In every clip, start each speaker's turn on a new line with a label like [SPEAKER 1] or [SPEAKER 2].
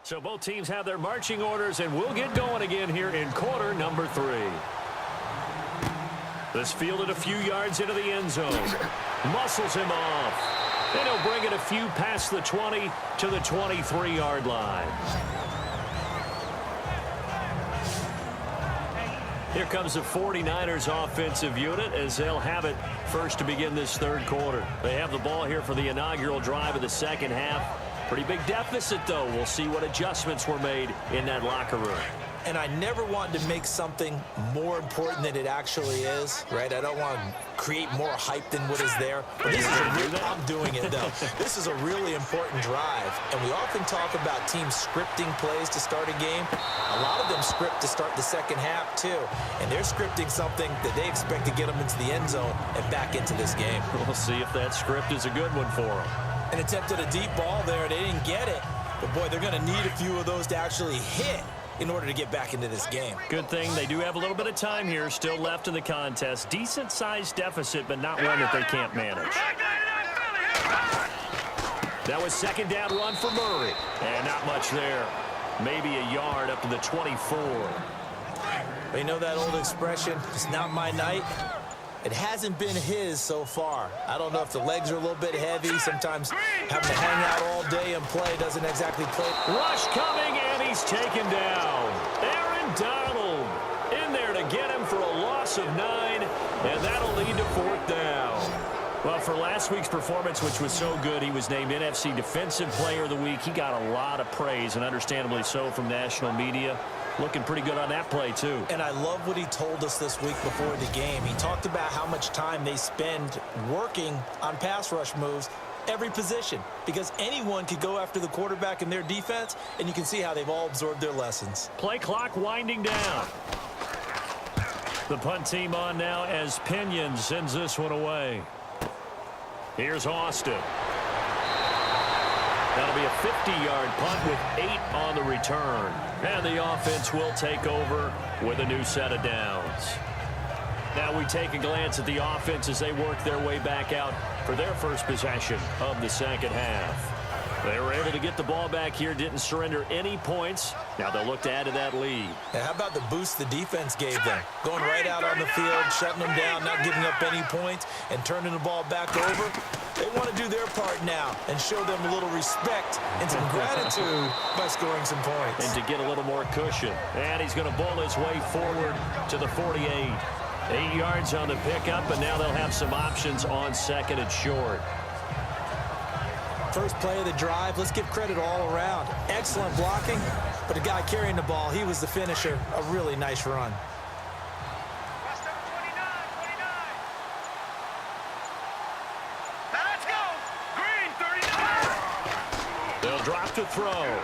[SPEAKER 1] So both teams have their marching orders, and we'll get going again here in quarter number 3. This fielded a few yards into the end zone. Muscles him off. And he'll bring it a few past the 20 to the 23-yard line. Here comes the 49ers offensive unit as they'll have it first to begin this third quarter. They have the ball here for the inaugural drive of the second half. Pretty big deficit, though. We'll see what adjustments were made in that locker room.
[SPEAKER 2] And I never wanted to make something more important than it actually is, right? I don't want to create more hype than what is there. But this is I'm doing it, though. This is a really important drive. And we often talk about teams scripting plays to start a game. A lot of them script to start the second half, too. And they're scripting something that they expect to get them into the end zone and back into this game.
[SPEAKER 1] We'll see if that script is a good one for them.
[SPEAKER 2] An attempt at a deep ball there. They didn't get it. But, boy, they're going to need a few of those to actually hit in order to get back into this game.
[SPEAKER 1] Good thing they do have a little bit of time here still left in the contest. Decent-sized deficit, but not one that they can't manage. That was second down run for Murray. And not much there. Maybe a yard up to the 24.
[SPEAKER 2] You know that old expression, it's not my night? It hasn't been his so far. I don't know if the legs are a little bit heavy. Sometimes having to hang out all day and play doesn't exactly play.
[SPEAKER 1] Rush coming, and he's taken down. Aaron Donald in there to get him for a loss of 9, and that'll lead to fourth down. Well, for last week's performance, which was so good, he was named NFC Defensive Player of the Week. He got a lot of praise, and understandably so, from national media. Looking pretty good on that play, too.
[SPEAKER 2] And I love what he told us this week before the game. He talked about how much time they spend working on pass rush moves, every position, because anyone could go after the quarterback in their defense, and you can see how they've all absorbed their lessons.
[SPEAKER 1] Play clock winding down. The punt team on now as Pinion sends this one away. Here's Austin. That'll be a 50-yard punt with 8 on the return. And the offense will take over with a new set of downs. Now we take a glance at the offense as they work their way back out for their first possession of the second half. They were able to get the ball back here, didn't surrender any points. Now they'll look to add to that lead.
[SPEAKER 2] Now, how about the boost the defense gave them? Going right out on the field, shutting them down, not giving up any points, and turning the ball back over. They want to do their part now and show them a little respect and some gratitude by scoring some points.
[SPEAKER 1] And to get a little more cushion. And he's going to bowl his way forward to the 48. 8 yards on the pickup, and now they'll have some options on second and short.
[SPEAKER 2] First play of the drive, let's give credit all around. Excellent blocking, but the guy carrying the ball, he was the finisher. A really nice run.
[SPEAKER 3] Let's go! Green, 39!
[SPEAKER 1] They'll drop to throw.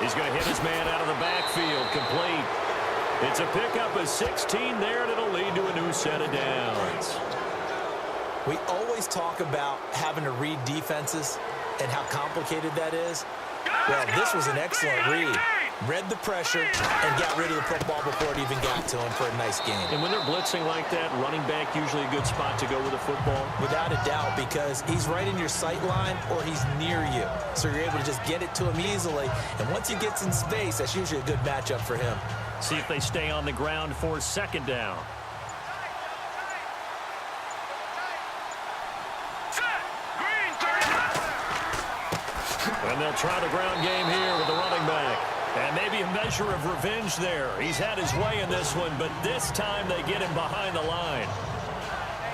[SPEAKER 1] He's going to hit his man out of the backfield, complete. It's a pickup of 16 there, and it'll lead to a new set of downs.
[SPEAKER 2] We always talk about having to read defenses and how complicated that is. Well, this was an excellent read. Read the pressure and got rid of the football before it even got to him for a nice game.
[SPEAKER 1] And when they're blitzing like that, running back usually a good spot to go with the football?
[SPEAKER 2] Without a doubt, because he's right in your sight line or he's near you. So you're able to just get it to him easily. And once he gets in space, that's usually a good matchup for him.
[SPEAKER 1] See if they stay on the ground for second down. And they'll try the ground game here with the running back. And maybe a measure of revenge there. He's had his way in this one, but this time they get him behind the line.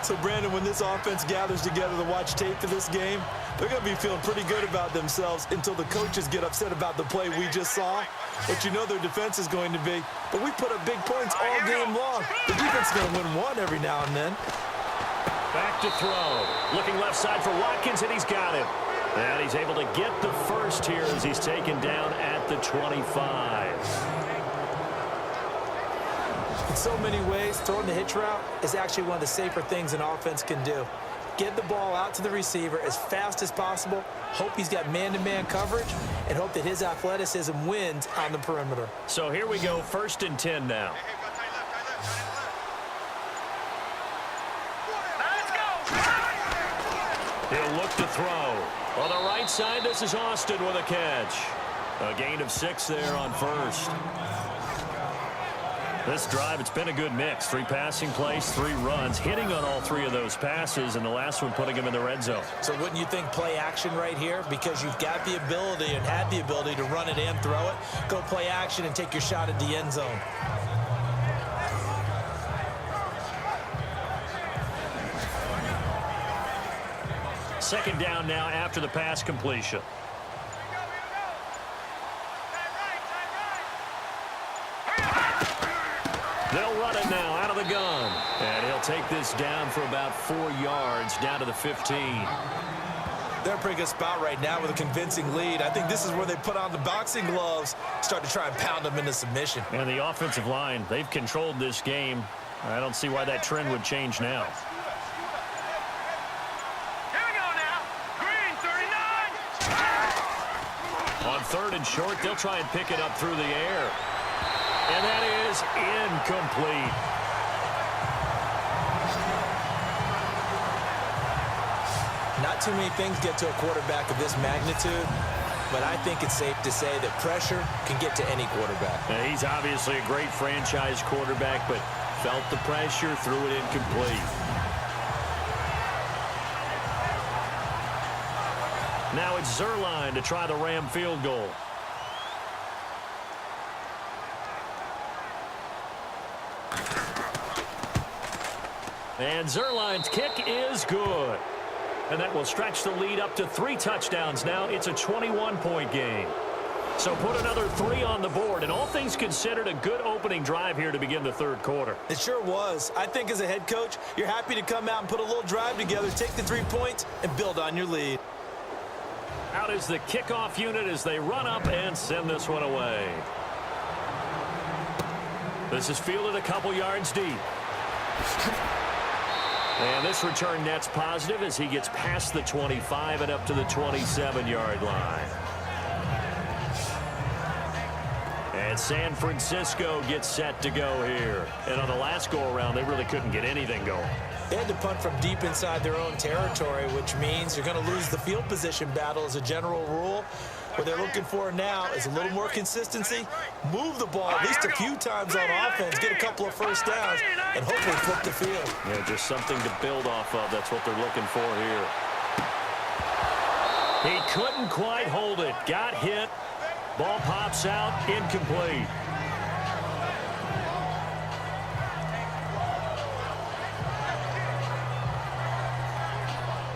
[SPEAKER 2] So, Brandon, when this offense gathers together to watch tape for this game, they're going to be feeling pretty good about themselves until the coaches get upset about the play we just saw. But you know their defense is going to be. But we put up big points all game long. The defense is going to win one every now and then.
[SPEAKER 1] Back to throw. Looking left side for Watkins, and he's got him. And he's able to get the first here as he's taken down at the 25.
[SPEAKER 2] In so many ways, throwing the hitch route is actually one of the safer things an offense can do. Get the ball out to the receiver as fast as possible, hope he's got man-to-man coverage, and hope that his athleticism wins on the perimeter.
[SPEAKER 1] So here we go, 1st and 10 now. He'll look to throw. On the right side, this is Austin with a catch. A gain of 6 there on first. This drive, it's been a good mix. 3 passing plays, 3 runs, hitting on all 3 of those passes, and the last one putting him in the red zone.
[SPEAKER 2] So wouldn't you think play action right here? Because you've got the ability and had the ability to run it and throw it. Go play action and take your shot at the end zone.
[SPEAKER 1] Second down now after the pass completion. They'll run it now out of the gun. And he'll take this down for about 4 yards, down to the 15.
[SPEAKER 2] They're in a pretty good spot right now with a convincing lead. I think this is where they put on the boxing gloves, start to try and pound them into submission.
[SPEAKER 1] And the offensive line, they've controlled this game. I don't see why that trend would change now.
[SPEAKER 3] Here we go now. Green 39.
[SPEAKER 1] On 3rd and short, they'll try and pick it up through the air. And that is incomplete.
[SPEAKER 2] Not too many things get to a quarterback of this magnitude, but I think it's safe to say that pressure can get to any quarterback.
[SPEAKER 1] Now, he's obviously a great franchise quarterback, but felt the pressure, threw it incomplete. Now it's Zerline to try the Ram field goal. And Zerline's kick is good. And that will stretch the lead up to 3 touchdowns now. It's a 21-point game. So put another 3 on the board. And all things considered, a good opening drive here to begin the 3rd quarter.
[SPEAKER 2] It sure was. I think as a head coach, you're happy to come out and put a little drive together, take the 3 points, and build on your lead.
[SPEAKER 1] Out is the kickoff unit as they run up and send this one away. This is fielded a couple yards deep. And this return net's positive as he gets past the 25 and up to the 27-yard line. And San Francisco gets set to go here. And on the last go-around, they really couldn't get anything going.
[SPEAKER 2] They had to punt from deep inside their own territory, which means you're going to lose the field position battle as a general rule. What they're looking for now is a little more consistency, move the ball at least a few times on offense, get a couple of first downs, and hopefully flip the field.
[SPEAKER 1] Yeah, just something to build off of. That's what they're looking for here. He couldn't quite hold it. Got hit. Ball pops out. Incomplete.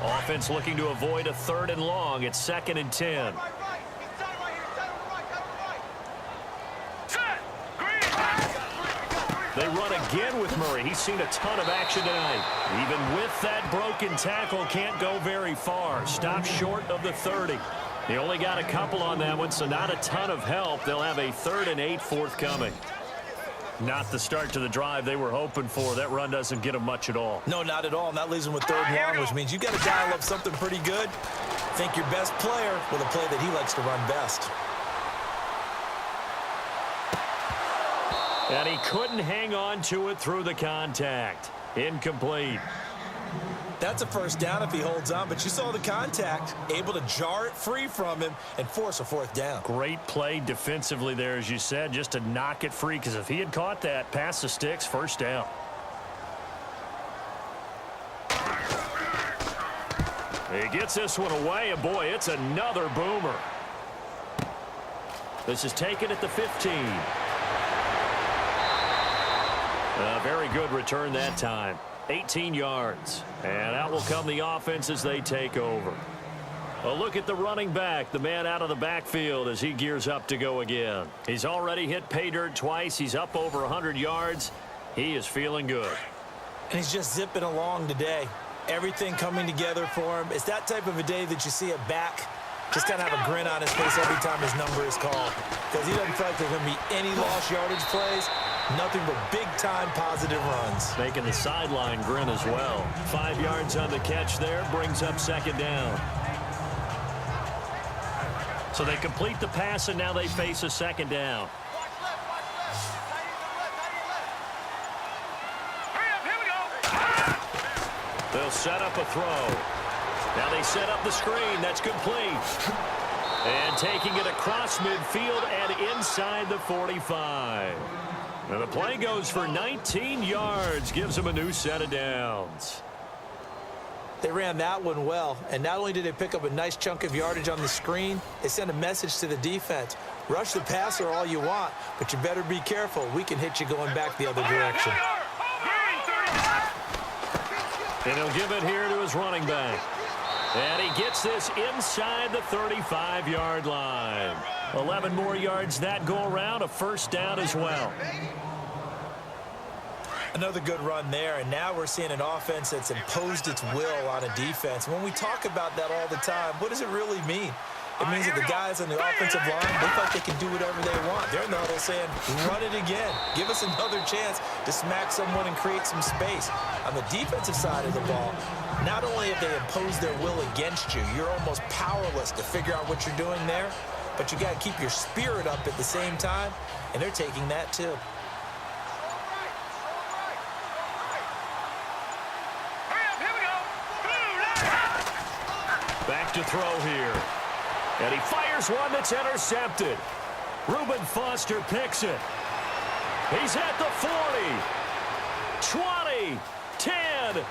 [SPEAKER 1] Offense looking to avoid a 3rd and long. It's 2nd and 10. They run again with Murray. He's seen a ton of action tonight. Even with that broken tackle, can't go very far. Stopped short of the 30. They only got a couple on that one, so not a ton of help. They'll have a 3rd and 8 forthcoming. Not the start to the drive they were hoping for. That run doesn't get them much at all.
[SPEAKER 2] No, not at all. And that leaves them with 3rd and long, which means you got to dial up something pretty good. Think your best player with a play that he likes to run best.
[SPEAKER 1] And he couldn't hang on to it through the contact. Incomplete.
[SPEAKER 2] That's a first down if he holds on, but you saw the contact, able to jar it free from him and force a 4th down.
[SPEAKER 1] Great play defensively there, as you said, just to knock it free, because if he had caught that, pass the sticks, first down. He gets this one away, and boy, it's another boomer. This is taken at the 15. A very good return that time. 18 yards. And out will come the offense as they take over. A look at the running back, the man out of the backfield as he gears up to go again. He's already hit pay dirt twice. He's up over 100 yards. He is feeling good.
[SPEAKER 2] And he's just zipping along today. Everything coming together for him. It's that type of a day that you see a back just kind of have a grin on his face every time his number is called. Because he doesn't feel like there's going to be any lost yardage plays. Nothing but big-time positive runs.
[SPEAKER 1] Making the sideline grin as well. 5 yards on the catch there. Brings up 2nd down. So they complete the pass, and now they face a 2nd down.
[SPEAKER 3] Hurry up, here we go.
[SPEAKER 1] They'll set up a throw. Now they set up the screen. That's complete. And taking it across midfield and inside the 45. And the play goes for 19 yards. Gives them a new set of downs.
[SPEAKER 2] They ran that one well, and not only did they pick up a nice chunk of yardage on the screen, they sent a message to the defense. Rush the passer all you want, but you better be careful. We can hit you going back the other direction.
[SPEAKER 1] And he'll give it here to his running back. And he gets this inside the 35-yard line. 11 more yards that go around, a first down as well.
[SPEAKER 2] Another good run there, and now we're seeing an offense that's imposed its will on a defense. When we talk about that all the time, what does it really mean? It means that the guys on the offensive line, they thought they can do whatever they want. They're in the huddle saying, run it again. Give us another chance to smack someone and create some space. On the defensive side of the ball, not only have they imposed their will against you, you're almost powerless to figure out what you're doing there, but you got to keep your spirit up at the same time, and they're taking that too.
[SPEAKER 1] Back to throw here. And he fires one that's intercepted. Reuben Foster picks it. He's at the 40. 20. 10. 5.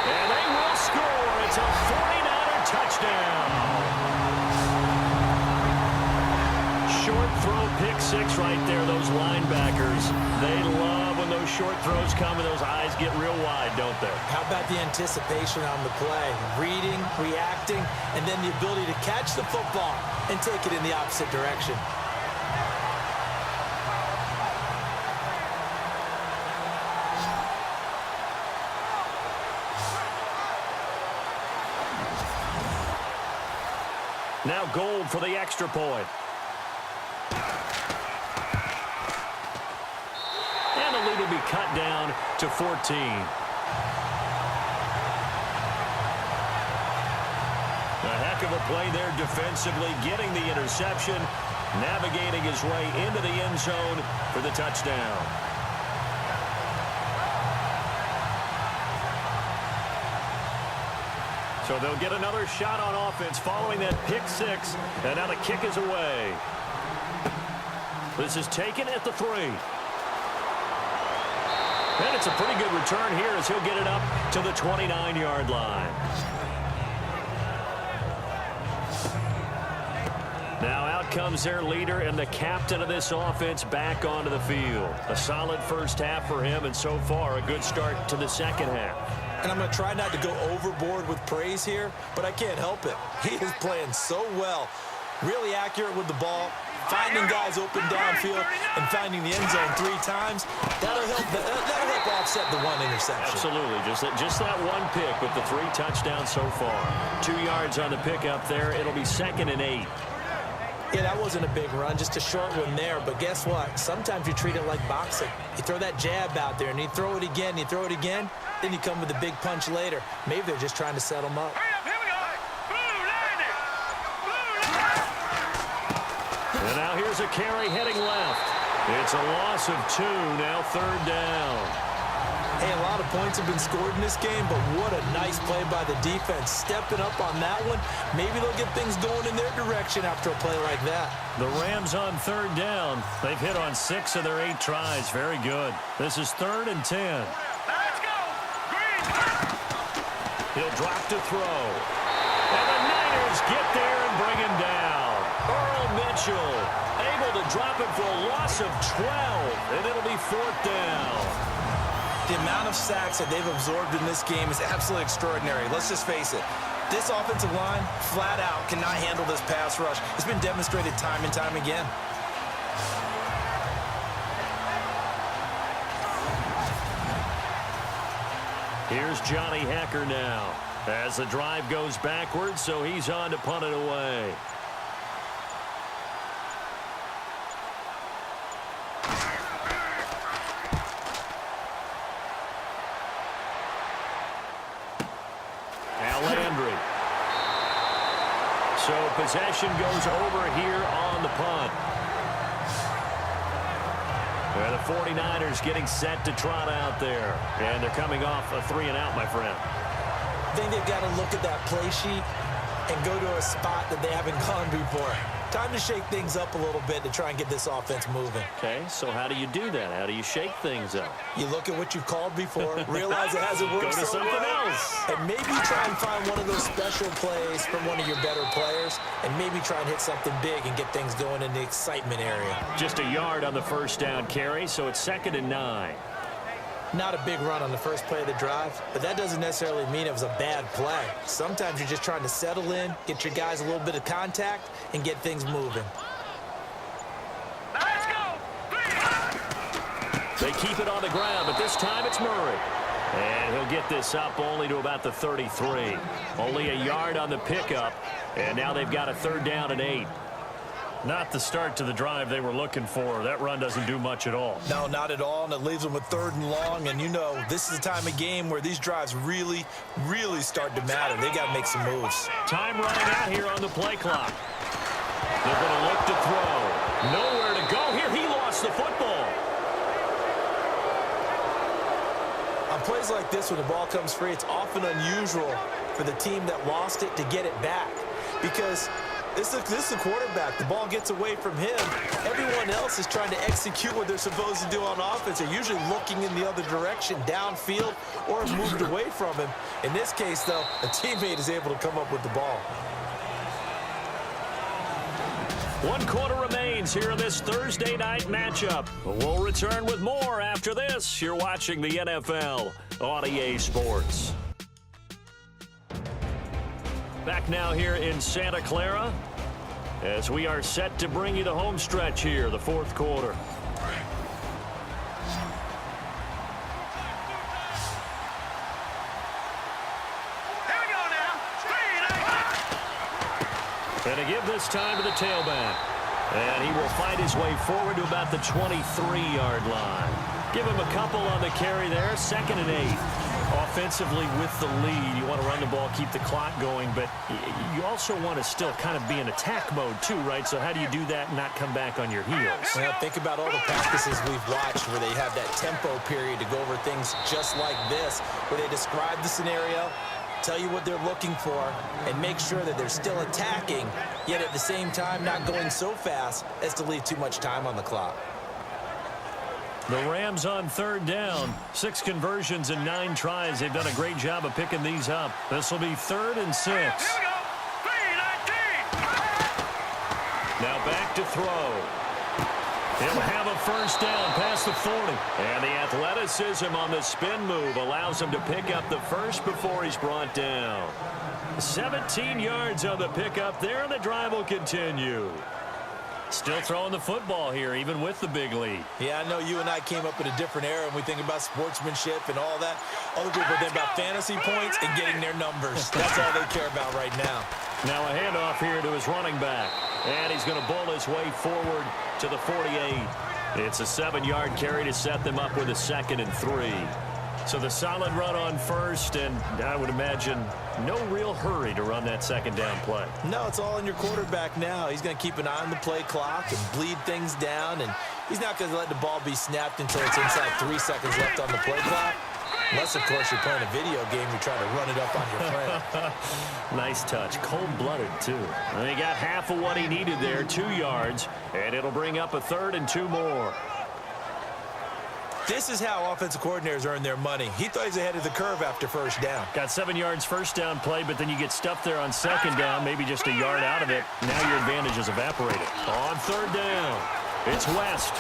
[SPEAKER 1] And they will score. It's a 49er touchdown. Short throw pick six right there. Those linebackers, they love when those short throws come and those eyes get real wide, don't they?
[SPEAKER 2] How about the anticipation on the play? Reading, reacting, and then the ability to catch the football and take it in the opposite direction.
[SPEAKER 1] Now Gold for the extra point. And the lead will be cut down to 14. A heck of a play there defensively, getting the interception, navigating his way into the end zone for the touchdown. So they'll get another shot on offense following that pick six, and now the kick is away. This is taken at the 3. And it's a pretty good return here as he'll get it up to the 29-yard line. Now out comes their leader and the captain of this offense back onto the field. A solid first half for him, and so far a good start to the second half.
[SPEAKER 2] And I'm going to try not to go overboard with praise here, but I can't help it. He is playing so well. Really accurate with the ball, finding guys open downfield, and finding the end zone 3 times. That'll help offset the 1 interception.
[SPEAKER 1] Absolutely. Just that one pick with the 3 touchdowns so far. 2 yards on the pickup there. It'll be 2nd and 8.
[SPEAKER 2] Yeah, that wasn't a big run, just a short one there. But guess what? Sometimes you treat it like boxing. You throw that jab out there, and you throw it again, you throw it again, then you come with a big punch later. Maybe they're just trying to set them up.
[SPEAKER 1] And now here's a carry heading left. It's a loss of 2, now 3rd down.
[SPEAKER 2] Hey, a lot of points have been scored in this game, but what a nice play by the defense. Stepping up on that one, maybe they'll get things going in their direction after a play like that.
[SPEAKER 1] The Rams on 3rd down. They've hit on 6 of their 8 tries. Very good. This is 3rd and 10.
[SPEAKER 3] Let's go. Green.
[SPEAKER 1] He'll drop to throw. And the Niners get there and bring him down. Earl Mitchell able to drop it for a loss of 12, and it'll be 4th down.
[SPEAKER 2] The amount of sacks that they've absorbed in this game is absolutely extraordinary. Let's just face it. This offensive line, flat out, cannot handle this pass rush. It's been demonstrated time and time again.
[SPEAKER 1] Here's Johnny Hacker now as the drive goes backwards, so he's on to punt it away. So possession goes over here on the punt. Well, the 49ers getting set to trot out there. And they're coming off a 3 and out, my friend.
[SPEAKER 2] I think they've got to look at that play sheet and go to a spot that they haven't gone before. Time to shake things up a little bit to try and get this offense moving.
[SPEAKER 1] Okay, so how do you do that? How do you shake things up?
[SPEAKER 2] You look at what you've called before, realize it hasn't worked
[SPEAKER 1] Go to
[SPEAKER 2] so
[SPEAKER 1] something
[SPEAKER 2] well,
[SPEAKER 1] else.
[SPEAKER 2] and maybe try and find one of those special plays from one of your better players, and maybe try and hit something big and get things going in the excitement area.
[SPEAKER 1] Just a yard on the first down carry, so it's 2nd and 9.
[SPEAKER 2] Not a big run on the first play of the drive, but that doesn't necessarily mean it was a bad play. Sometimes you're just trying to settle in, get your guys a little bit of contact, and get things moving.
[SPEAKER 3] Let's go.
[SPEAKER 1] They keep it on the ground, but this time it's Murray. And he'll get this up only to about the 33. Only a yard on the pickup, and now they've got a 3rd down and 8. Not the start to the drive they were looking for. That run doesn't do much at all.
[SPEAKER 2] No, not at all, and it leaves them with 3rd and long, and you know this is the time of game where these drives really, really start to matter. They got to make some moves.
[SPEAKER 1] Time running out here on the play clock. They're going to look to throw. Nowhere to go here. He lost the football.
[SPEAKER 2] On plays like this, when the ball comes free, it's often unusual for the team that lost it to get it back because this is the quarterback. The ball gets away from him. Everyone else is trying to execute what they're supposed to do on offense. They're usually looking in the other direction, downfield, or have moved away from him. In this case, though, a teammate is able to come up with the ball.
[SPEAKER 1] 1 quarter remains here in this Thursday night matchup. We'll return with more after this. You're watching the NFL on EA Sports. Back now here in Santa Clara as we are set to bring you the home stretch here, the 4th quarter.
[SPEAKER 3] Here we go now.
[SPEAKER 1] And to give this time to the tailback. And he will find his way forward to about the 23-yard line. Give him a couple on the carry there, 2nd and 8. Offensively with the lead, you want to run the ball, keep the clock going, but you also want to still kind of be in attack mode too, right? So how do you do that and not come back on your heels?
[SPEAKER 2] Well, think about all the practices we've watched where they have that tempo period to go over things just like this, where they describe the scenario, tell you what they're looking for, and make sure that they're still attacking, yet at the same time not going so fast as to leave too much time on the clock.
[SPEAKER 1] The Rams on 3rd down. 6 conversions and 9 tries. They've done a great job of picking these up. This will be 3rd and 6.
[SPEAKER 3] Here we go. 3-19.
[SPEAKER 1] Now back to throw. He'll have a first down past the 40. And the athleticism on the spin move allows him to pick up the first before he's brought down. 17 yards on the pickup there, and the drive will continue. Still throwing the football here, even with the big lead.
[SPEAKER 2] Yeah, I know you and I came up in a different era, and we think about sportsmanship and all that. Other people think about fantasy points and getting their numbers. That's all they care about right now.
[SPEAKER 1] Now a handoff here to his running back. And he's going to bowl his way forward to the 48. It's a 7-yard carry to set them up with a 2nd and 3. So the solid run on first, and I would imagine no real hurry to run that 2nd down play.
[SPEAKER 2] No, it's all in your quarterback now. He's going to keep an eye on the play clock and bleed things down, and he's not going to let the ball be snapped until it's inside 3 seconds left on the play clock. Unless, of course, you're playing a video game, you're trying to run it up on your friend.
[SPEAKER 1] Nice touch. Cold-blooded, too. And he got half of what he needed there, 2 yards, and it'll bring up a 3rd and 2 more.
[SPEAKER 2] This is how offensive coordinators earn their money. He thought he was ahead of the curve after first down.
[SPEAKER 1] Got 7 yards first down play, but then you get stuffed there on 2nd down, maybe just a yard out of it. Now your advantage has evaporated. On 3rd down, it's West.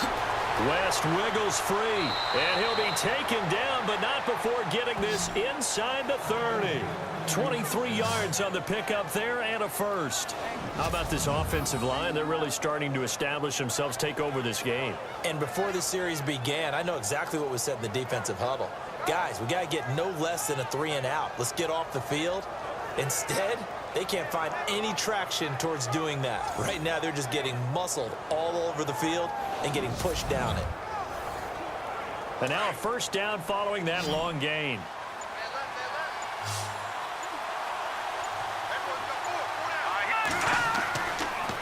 [SPEAKER 1] West wiggles free, and he'll be taken down, but not before getting this inside the 30. 23 yards on the pickup there and a first. How about this offensive line? They're really starting to establish themselves, take over this game.
[SPEAKER 2] And before the series began, I know exactly what was said in the defensive huddle. Guys, we got to get no less than a 3 and out. Let's get off the field. Instead, they can't find any traction towards doing that. Right now, they're just getting muscled all over the field and getting pushed down it.
[SPEAKER 1] And now a first down following that long gain.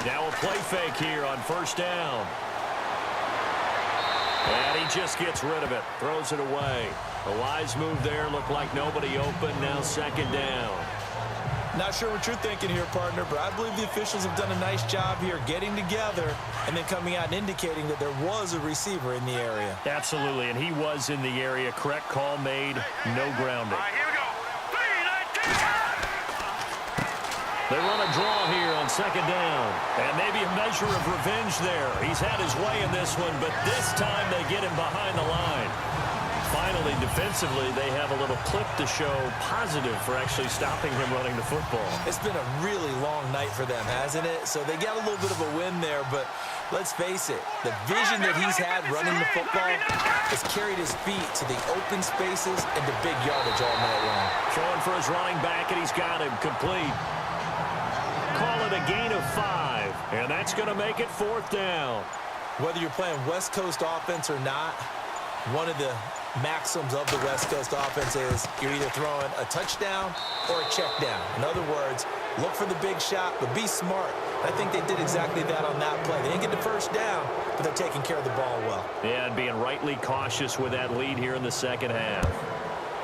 [SPEAKER 1] Now a play fake here on first down. And he just gets rid of it, throws it away. A wise move there. Looked like nobody open. Now second down.
[SPEAKER 2] Not sure what you're thinking here, partner, but I believe the officials have done a nice job here getting together and then coming out and indicating that there was a receiver in the area.
[SPEAKER 1] Absolutely, and he was in the area. Correct call made. No grounding.
[SPEAKER 3] All right, here we go. 3-19.
[SPEAKER 1] They run a draw here on second down. And maybe a measure of revenge there. He's had his way in this one, but this time they get him behind the line. Finally, defensively, they have a little clip to show positive for actually stopping him running the football.
[SPEAKER 2] It's been a really long night for them, hasn't it? So they got a little bit of a win there, but let's face it, the vision that he's had running the football has carried his feet to the open spaces and the big yardage all night long.
[SPEAKER 1] Throwing for his running back, and he's got him complete. Call it a gain of 5, and that's going to make it fourth down.
[SPEAKER 2] Whether you're playing West Coast offense or not, one of the maxims of the West Coast offense is you're either throwing a touchdown or a check down. In other words, look for the big shot, but be smart. I think they did exactly that on that play. They didn't get the first down, but they're taking care of the ball well.
[SPEAKER 1] Yeah, and being rightly cautious with that lead here in the second half.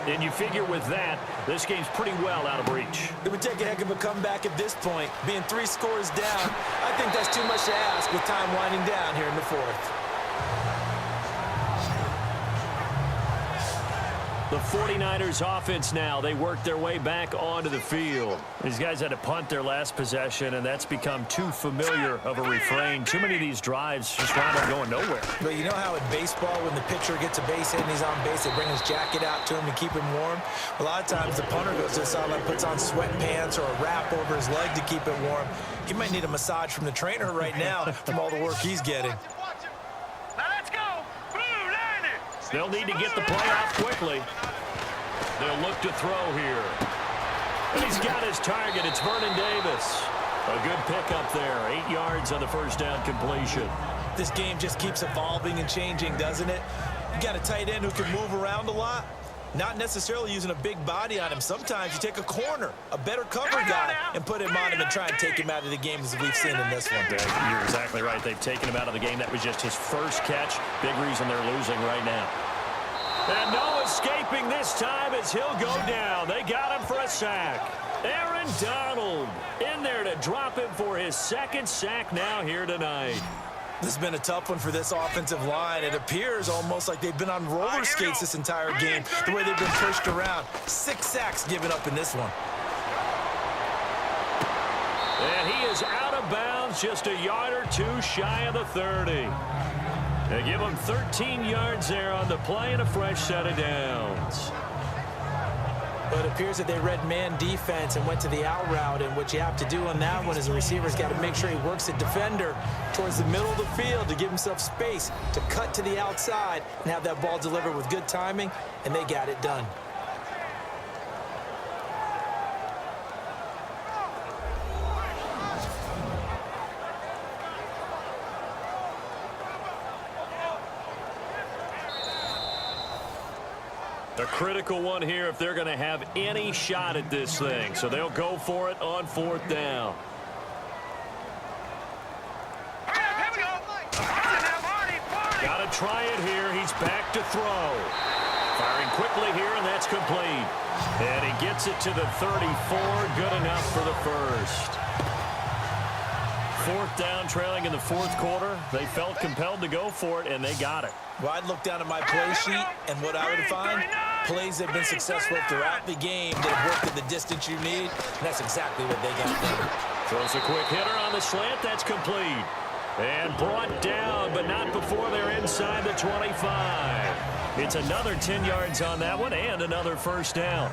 [SPEAKER 1] And you figure with that, this game's pretty well out of reach.
[SPEAKER 2] It would take a heck of a comeback at this point. Being 3 scores down, I think that's too much to ask with time winding down here in the fourth.
[SPEAKER 1] The 49ers offense now, they work their way back onto the field. These guys had to punt their last possession, and that's become too familiar of a refrain. Too many of these drives just wound up going nowhere.
[SPEAKER 2] But you know how in baseball, when the pitcher gets a base hit and he's on base, they bring his jacket out to him to keep him warm? A lot of times the punter goes to the sideline, puts on sweatpants or a wrap over his leg to keep it warm. He might need a massage from the trainer right now from all the work he's getting.
[SPEAKER 3] Now let's go. Blue Niners.
[SPEAKER 1] They'll need to get the play off quickly. They'll look to throw here. And he's got his target. It's Vernon Davis. A good pickup there. 8 yards on the first down completion.
[SPEAKER 2] This game just keeps evolving and changing, doesn't it? You got a tight end who can move around a lot. Not necessarily using a big body on him. Sometimes you take a corner, a better cover guy, and put him on him and try and take him out of the game as we've seen in this one.
[SPEAKER 1] Yeah, you're exactly right. They've taken him out of the game. That was just his first catch. Big reason they're losing right now. And no escaping this time as he'll go down. They got him for a sack. Aaron Donald in there to drop him for his second sack now here tonight.
[SPEAKER 2] This has been a tough one for this offensive line. It appears almost like they've been on roller skates this entire game, the way they've been pushed around. 6 sacks given up in this one.
[SPEAKER 1] And he is out of bounds, just a yard or two shy of the 30. They give him 13 yards there on the play and a fresh set of downs.
[SPEAKER 2] But it appears that they read man defense and went to the out route, and what you have to do on that one is the receiver's got to make sure he works the defender towards the middle of the field to give himself space to cut to the outside and have that ball delivered with good timing, and they got it done.
[SPEAKER 1] A critical one here if they're going to have any shot at this thing. So they'll go for it on fourth down.
[SPEAKER 3] Here we go.
[SPEAKER 1] Got to try it here. He's back to throw. Firing quickly here, and that's complete. And he gets it to the 34. Good enough for the first. Fourth down, trailing in the fourth quarter. They felt compelled to go for it, and they got it.
[SPEAKER 2] Well, I'd look down at my play sheet, and what I would find, plays that have been successful throughout the game that have worked at the distance you need, and that's exactly what they got done.
[SPEAKER 1] Throws a quick hitter on the slant. That's complete. And brought down, but not before they're inside the 25. It's another 10 yards on that one, and another first down.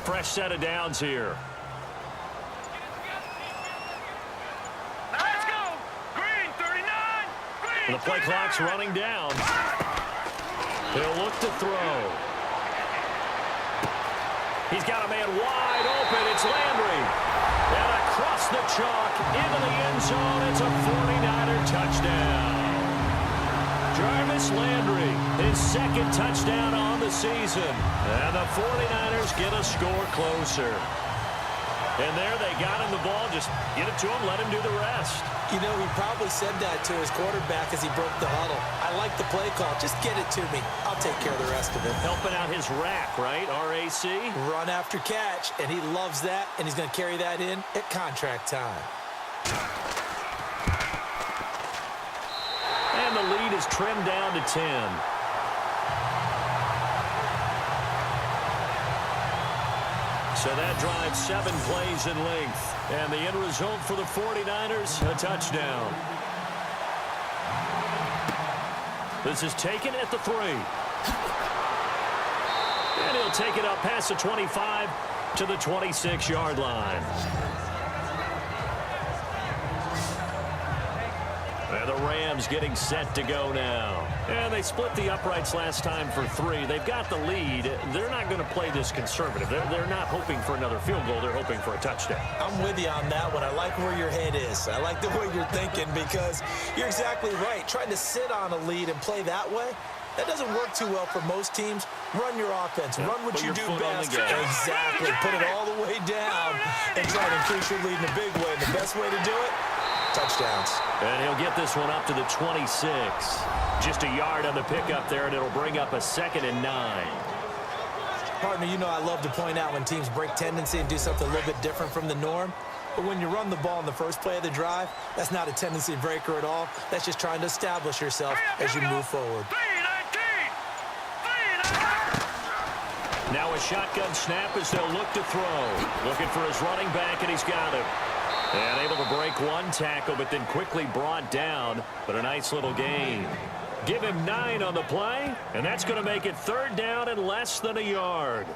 [SPEAKER 1] Fresh set of downs here. The play clock's running down. He'll look to throw. He's got a man wide open. It's Landry. And across the chalk into the end zone. It's a 49er touchdown. Jarvis Landry, his second touchdown on the season. And the 49ers get a score closer. And there they got him the ball. Just get it to him, let him do the rest.
[SPEAKER 2] You know, he probably said that to his quarterback as he broke the huddle. I like the play call. Just get it to me. I'll take care of the rest of it.
[SPEAKER 1] Helping out his rack, right? RAC.
[SPEAKER 2] Run after catch, and he loves that, and he's going to carry that in at contract time.
[SPEAKER 1] And the lead is trimmed down to 10. So that drives 7 plays in length. And the end result for the 49ers, a touchdown. This is taken at the 3. And he'll take it up past the 25 to the 26-yard line. And the Rams getting set to go now. And they split the uprights last time for 3. They've got the lead. They're not going to play this conservative. They're not hoping for another field goal. They're hoping for a touchdown.
[SPEAKER 2] I'm with you on that one. I like where your head is. I like the way you're thinking because you're exactly right. Trying to sit on a lead and play that way, that doesn't work too well for most teams. Run your offense. Run what you do best. Exactly. Put it all the way down and try to increase your lead in a big way. The best way to do it, touchdowns.
[SPEAKER 1] And he'll get this one up to the 26. Just a yard on the pickup there, and it'll bring up a 2nd and 9.
[SPEAKER 2] Partner, you know I love to point out when teams break tendency and do something a little bit different from the norm. But when you run the ball in the first play of the drive, that's not a tendency breaker at all. That's just trying to establish yourself as you move forward.
[SPEAKER 1] Now a shotgun snap as they'll look to throw. Looking for his running back, and he's got him. And able to break one tackle, but then quickly brought down. But a nice little gain. Give him 9 on the play, and that's going to make it 3rd down and less than a yard.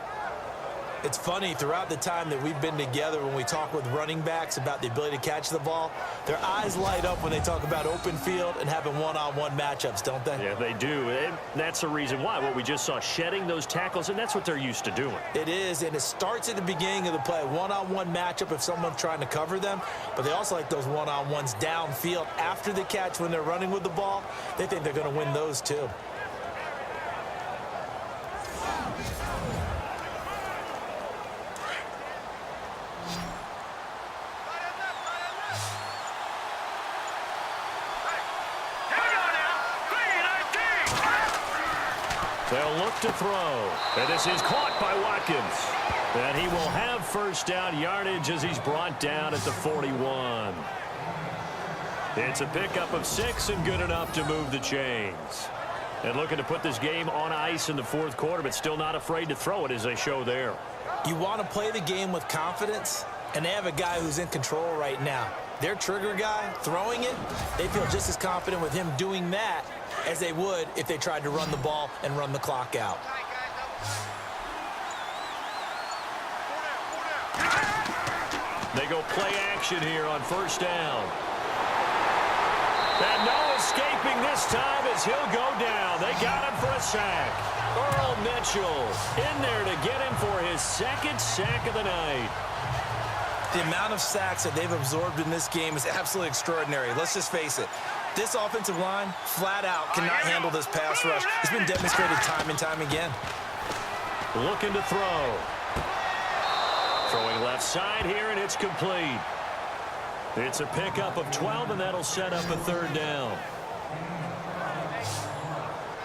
[SPEAKER 2] It's funny, throughout the time that we've been together, when we talk with running backs about the ability to catch the ball, their eyes light up when they talk about open field and having one-on-one matchups, don't they?
[SPEAKER 1] Yeah, they do. And that's the reason why. What we just saw, shedding those tackles, and that's what they're used to doing.
[SPEAKER 2] It is, and it starts at the beginning of the play. One-on-one matchup if someone's trying to cover them, but they also like those one-on-ones downfield after the catch when they're running with the ball. They think they're going to win those too.
[SPEAKER 1] They'll look to throw. And this is caught by Watkins. And he will have first down yardage as he's brought down at the 41. It's a pickup of 6 and good enough to move the chains. And looking to put this game on ice in the 4th quarter, but still not afraid to throw it as they show there.
[SPEAKER 2] You want to play the game with confidence, and they have a guy who's in control right now. Their trigger guy throwing it, they feel just as confident with him doing that as they would if they tried to run the ball and run the clock out.
[SPEAKER 1] They go play action here on first down. And no escaping this time as he'll go down. They got him for a sack. Earl Mitchell in there to get him for his 2nd sack of the night.
[SPEAKER 2] The amount of sacks that they've absorbed in this game is absolutely extraordinary. Let's just face it. This offensive line, flat out, cannot handle this pass rush. It's been demonstrated time and time again.
[SPEAKER 1] Looking to throw. Throwing left side here, and it's complete. It's a pickup of 12, and that'll set up a 3rd down.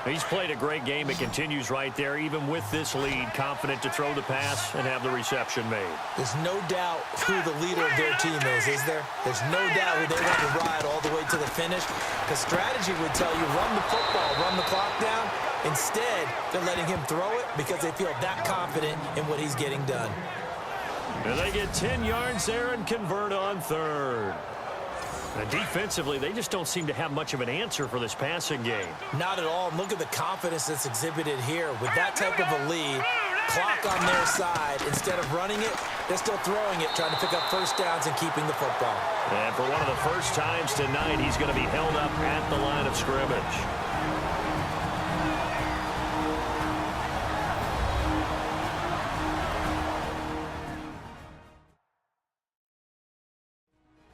[SPEAKER 1] He's played a great game. It continues right there, even with this lead, confident to throw the pass and have the reception made.
[SPEAKER 2] There's no doubt who the leader of their team is there? There's no doubt who they want to ride all the way to the finish. Because strategy would tell you, run the football, run the clock down. Instead, they're letting him throw it because they feel that confident in what he's getting done.
[SPEAKER 1] And they get 10 yards there and convert on 3rd. And defensively, they just don't seem to have much of an answer for this passing game.
[SPEAKER 2] Not at all. And look at the confidence that's exhibited here. With that type of a lead, clock on their side, instead of running it, they're still throwing it, trying to pick up first downs and keeping the football.
[SPEAKER 1] And for one of the first times tonight, he's going to be held up at the line of scrimmage.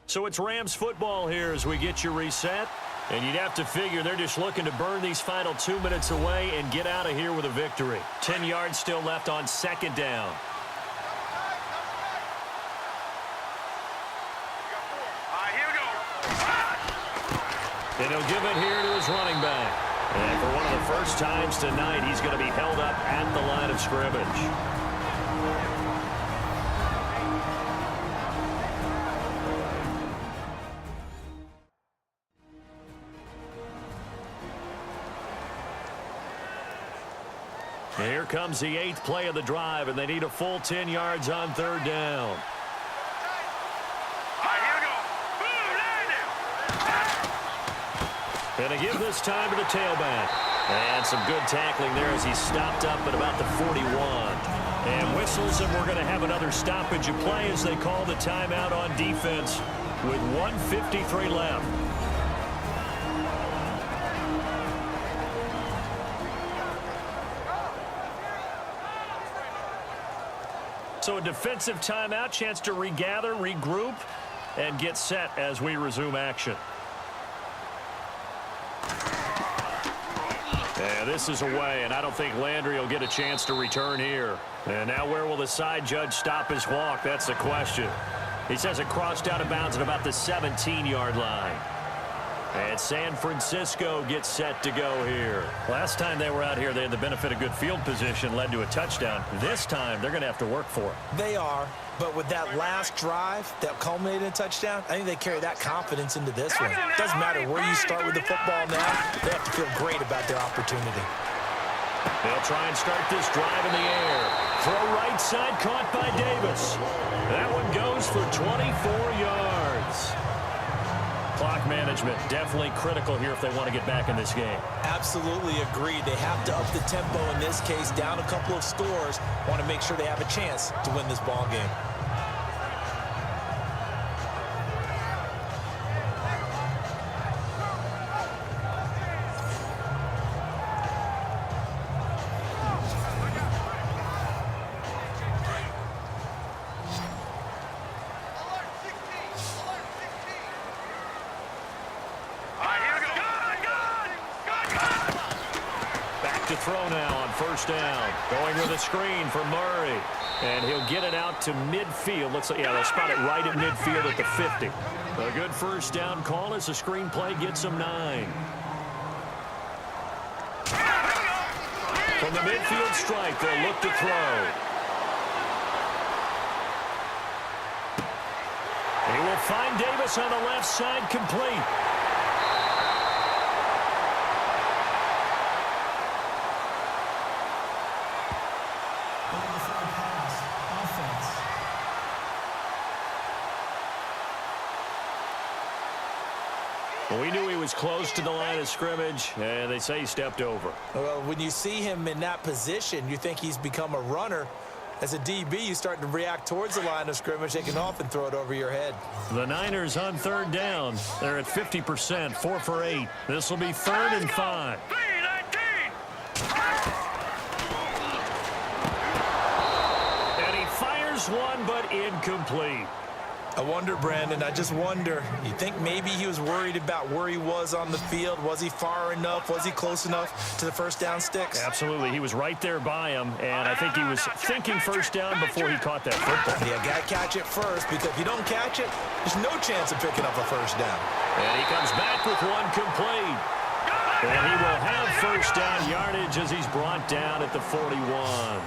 [SPEAKER 1] So it's Rams football here as we get you reset. And you'd have to figure they're just looking to burn these final 2 minutes away and get out of here with a victory. 10 yards still left on 2nd down. And he'll give it here to his running back. And for one of the first times tonight, he's going to be held up at the line of scrimmage. And here comes the 8th play of the drive, and they need a full 10 yards on 3rd down. And they give this time to the tailback. And some good tackling there as he stopped up at about the 41. And whistles, and we're going to have another stoppage of play as they call the timeout on defense with 1:53 left. So a defensive timeout, chance to regather, regroup, and get set as we resume action. And this is away, and I don't think Landry will get a chance to return here. And now where will the side judge stop his walk? That's the question. He says it crossed out of bounds at about the 17-yard line. And San Francisco gets set to go here. Last time they were out here, they had the benefit of good field position, led to a touchdown. This time, they're going to have to work for it.
[SPEAKER 2] They are, but with that last drive that culminated in a touchdown, I think they carry that confidence into this one. It doesn't matter where you start with the football now, they have to feel great about their opportunity.
[SPEAKER 1] They'll try and start this drive in the air. Throw right side, caught by Davis. That one goes for 24 yards. Clock management definitely critical here if they want to get back in this game.
[SPEAKER 2] Absolutely agreed. They have to up the tempo in this case, down a couple of scores. Want to make sure they have a chance to win this ball game.
[SPEAKER 1] Throw now on 1st down. Going with a screen for Murray. And he'll get it out to midfield. Looks like, yeah, they'll spot it right at midfield at the 50. A good 1st down call as the screen play gets them 9. From the midfield strike, they'll look to throw. He will find Davis on the left side, complete. We knew he was close to the line of scrimmage, and they say he stepped over.
[SPEAKER 2] Well, when you see him in that position, you think he's become a runner. As a DB, you start to react towards the line of scrimmage. They can often throw it over your head.
[SPEAKER 1] The Niners on 3rd down. They're at 50%, 4 for 8. This will be 3rd and 5. And he fires one, but incomplete.
[SPEAKER 2] I wonder, Brandon, I just wonder, you think maybe he was worried about where he was on the field? Was he far enough? Was he close enough to the 1st down sticks?
[SPEAKER 1] Absolutely. He was right there by him, and I think he was thinking 1st down before he caught that football.
[SPEAKER 2] Yeah, got to catch it first, because if you don't catch it, there's no chance of picking up a 1st down.
[SPEAKER 1] And he comes back with one complete. And he will have 1st down yardage as he's brought down at the 41.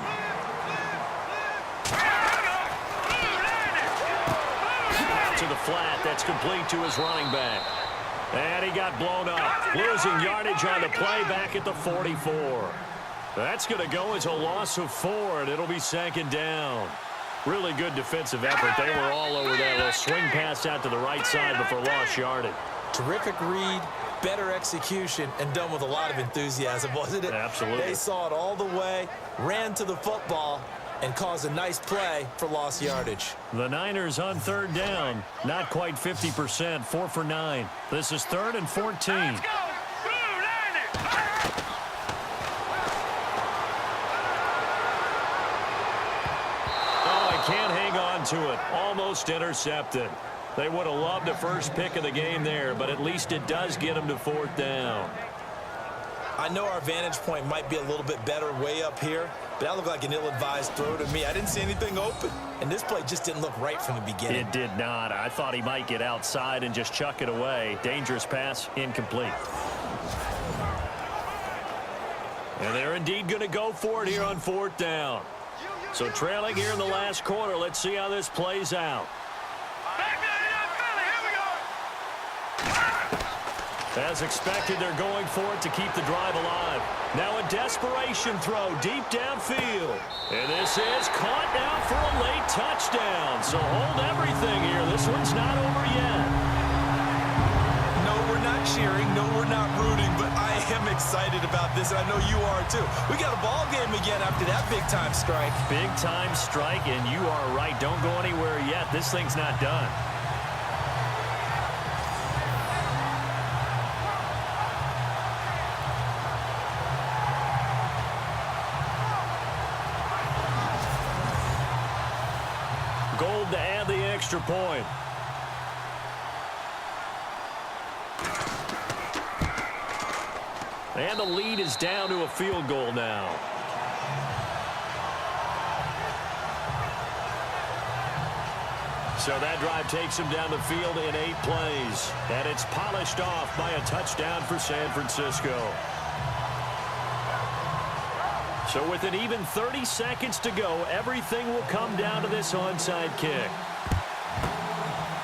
[SPEAKER 1] To the flat, that's complete to his running back. And he got blown up, losing yardage on the play back at the 44. That's going to go as a loss of 4, and it'll be 2nd down. Really good defensive effort. They were all over that little swing pass out to the right side before lost yardage.
[SPEAKER 2] Terrific read, better execution, and done with a lot of enthusiasm, wasn't it?
[SPEAKER 1] Absolutely.
[SPEAKER 2] They saw it all the way, ran to the football, and caused a nice play for lost yardage.
[SPEAKER 1] The Niners on 3rd down. Not quite 50%, 4 for 9. This is 3rd and 14.
[SPEAKER 3] Let's go!
[SPEAKER 1] Can't hang on to it. Almost intercepted. They would have loved a first pick of the game there, but at least it does get them to 4th down.
[SPEAKER 2] I know our vantage point might be a little bit better way up here, but that looked like an ill-advised throw to me. I didn't see anything open, and this play just didn't look right from the beginning.
[SPEAKER 1] It did not. I thought he might get outside and just chuck it away. Dangerous pass, incomplete. And they're indeed going to go for it here on 4th down. So trailing here in the last quarter. Let's see how this plays out. As expected, they're going for it to keep the drive alive. Now a desperation throw deep downfield. And this is caught now for a late touchdown. So hold everything here. This one's not over yet.
[SPEAKER 2] No, we're not cheering. No, we're not rooting. But I am excited about this, and I know you are too. We got a ball game again after that big-time strike.
[SPEAKER 1] Big-time strike, and you are right. Don't go anywhere yet. This thing's not done. Gold to add the extra point. And the lead is down to a field goal now. So that drive takes him down the field in 8 plays. And it's polished off by a touchdown for San Francisco. So with an even 30 seconds to go, everything will come down to this onside kick.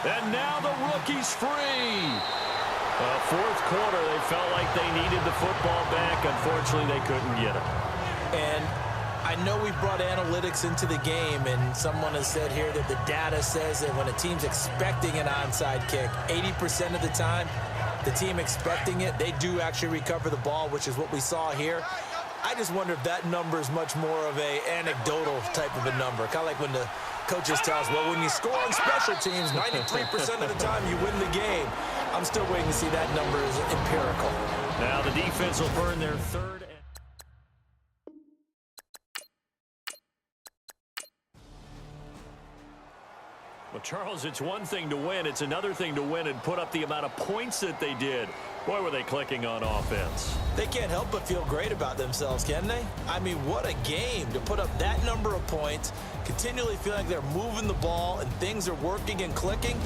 [SPEAKER 1] And now the rookie's free. 4th quarter, they felt like they needed the football back. Unfortunately, they couldn't get it.
[SPEAKER 2] And I know we brought analytics into the game, and someone has said here that the data says that when a team's expecting an onside kick, 80% of the time, the team expecting it, they do actually recover the ball, which is what we saw here. I just wonder if that number is much more of a anecdotal type of a number. Kind of like when the coaches tell us, well, when you score on special teams, 93% of the time you win the game. I'm still waiting to see that number is empirical.
[SPEAKER 1] Now the defense will burn their 3rd. Well, Charles, it's one thing to win. It's another thing to win and put up the amount of points that they did. Boy, were they clicking on offense.
[SPEAKER 2] They can't help but feel great about themselves, can they? I mean, what a game to put up that number of points, continually feel like they're moving the ball and things are working and clicking.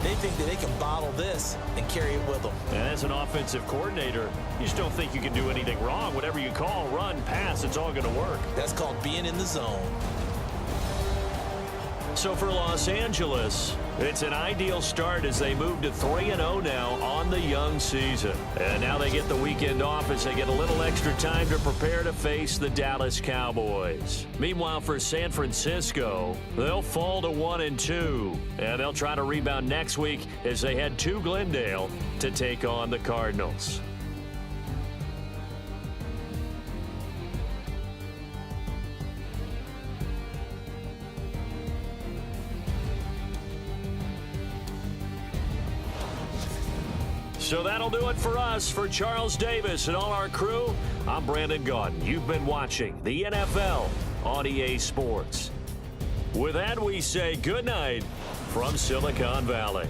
[SPEAKER 2] They think that they can bottle this and carry it with them.
[SPEAKER 1] And as an offensive coordinator, you just don't think you can do anything wrong. Whatever you call, run, pass, it's all going to work.
[SPEAKER 2] That's called being in the zone.
[SPEAKER 1] So for Los Angeles, it's an ideal start as they move to 3-0 now on the young season. And now they get the weekend off as they get a little extra time to prepare to face the Dallas Cowboys. Meanwhile, for San Francisco, they'll fall to 1-2. And they'll try to rebound next week as they head to Glendale to take on the Cardinals. So that'll do it for us. For Charles Davis and all our crew, I'm Brandon Gaudin. You've been watching the NFL on EA Sports. With that, we say good night from Silicon Valley.